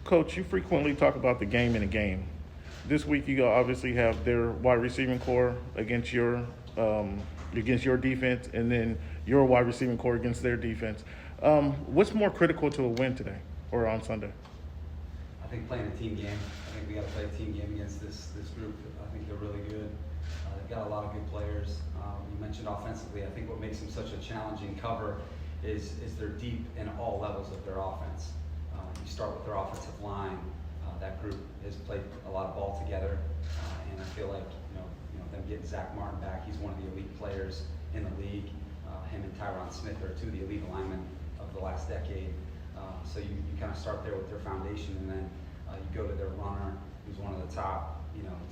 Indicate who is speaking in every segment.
Speaker 1: Coach, you frequently talk about the game in a game. This week, you obviously have their wide receiving core against your defense, and then your wide receiving core against their defense. What's more critical to a win today or on Sunday?
Speaker 2: I think playing a team game. I think we got to play a team game against this group. I think they're really good. They've got a lot of good players. You mentioned offensively. I think what makes them such a challenging cover is they're deep in all levels of their offense. You start with their offensive line. That group has played a lot of ball together, and I feel like them getting Zach Martin back. He's one of the elite players in the league. Him and Tyron Smith are two of the elite linemen of the last decade. So you kind of start there with their foundation, and then you go to their runner, who's one of the top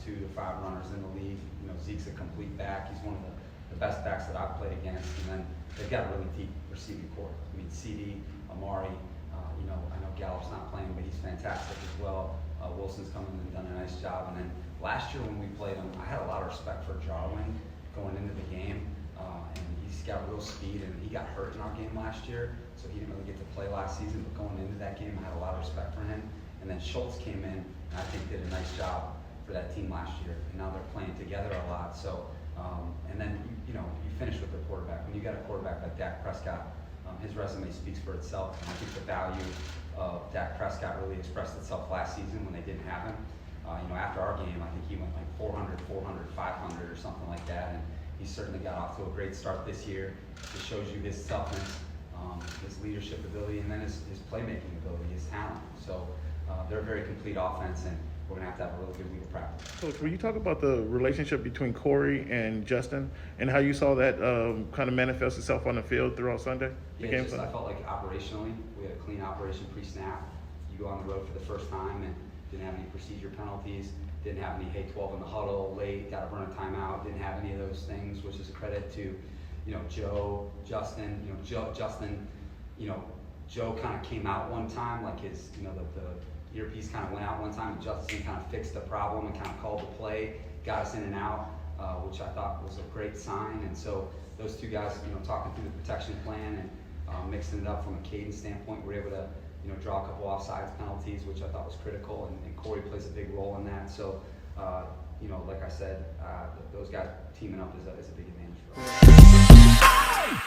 Speaker 2: 2 to 5 runners in the league. Zeke's a complete back. He's one of the best backs that I've played against, and then they've got a really deep receiving core. I mean, CD, Amari. I know Gallup's not playing, but he's fantastic as well. Wilson's come in and done a nice job. And then last year when we played him, I had a lot of respect for Jarwin going into the game. And he's got real speed, and he got hurt in our game last year, so he didn't really get to play last season. But going into that game, I had a lot of respect for him. And then Schultz came in, and I think did a nice job for that team last year. And now they're playing together a lot. So, and then you finish with the quarterback. When you got a quarterback like Dak Prescott, his resume speaks for itself, and I think the value of Dak Prescott really expressed itself last season when they didn't have him. After our game, I think he went like 400, 500 or something like that, and he certainly got off to a great start this year. It shows you his toughness, his leadership ability, and then his playmaking ability, his talent. So they're a very complete offense, and we're going to have a really good week of practice.
Speaker 1: Coach, when you talk about the relationship between Corey and Justin and how you saw that kind of manifest itself on the field throughout Sunday?
Speaker 2: I felt like operationally, we had a clean operation pre-snap. You go on the road for the first time and didn't have any procedure penalties, didn't have any, hey, 12 in the huddle, late, got to run a timeout, didn't have any of those things, which is a credit to, Joe, Justin. Joe kind of came out one time, like his, the earpiece kind of went out one time, and Justin kind of fixed the problem and kind of called the play, got us in and out, which I thought was a great sign. And so those two guys, talking through the protection plan and mixing it up from a cadence standpoint, we're able to, draw a couple offsides penalties, which I thought was critical, and Corey plays a big role in that. So, like I said, those guys teaming up is a big advantage for us.